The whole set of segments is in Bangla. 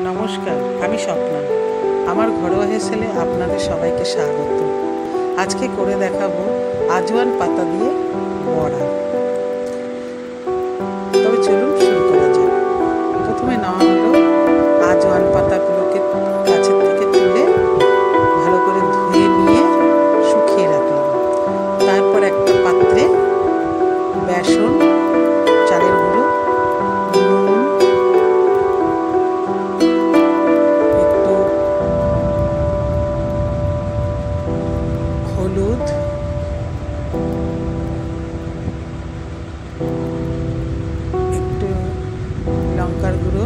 নমস্কার, আমি স্বপ্না। আমার ঘরোয়া হেসেলে আপনাদের সবাইকে স্বাগত। আজকে করে দেখাবো আজওয়ান পাতা দিয়ে বড়া। তবে চলুন শুরু করা যাক। প্রথমে নেওয়া হলো আজওয়ান পাতাগুলোকে গাছের থেকে তুলে ভালো করে ধুয়ে নিয়ে শুকিয়ে রাখলাম। তারপর একটা পাত্রে বেসন, চালের গুঁড়ো, নুন, একটু হলুদ, একটু লঙ্কার গুঁড়ো,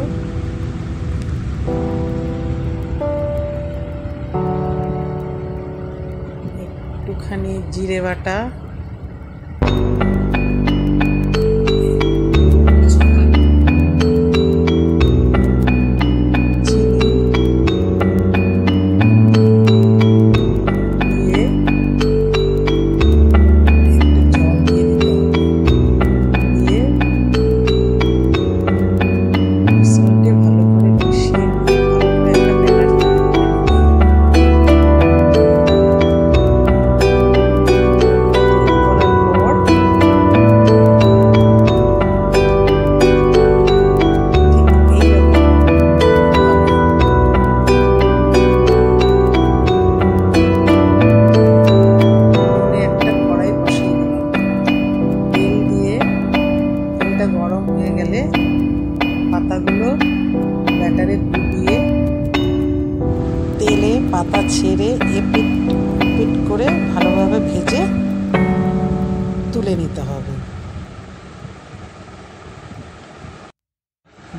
একটুখানি জিরে বাটা, গরম হয়ে গেলে পাতাগুলো ব্যাটারে ডুবিয়ে তেলে পাতা ছেড়ে এপিট ওপিট করে ভালোভাবে ভেজে তুলে নিতে হবে।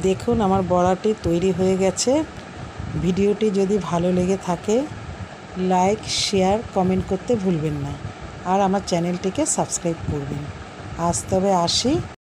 দেখুন আমার বড়াটি তৈরি হয়ে গেছে। ভিডিওটি যদি ভালো লেগে থাকে লাইক, শেয়ার, কমেন্ট করতে ভুলবেন না। আর আমার চ্যানেলটিকে সাবস্ক্রাইব করবেন। আজ তবে আসি।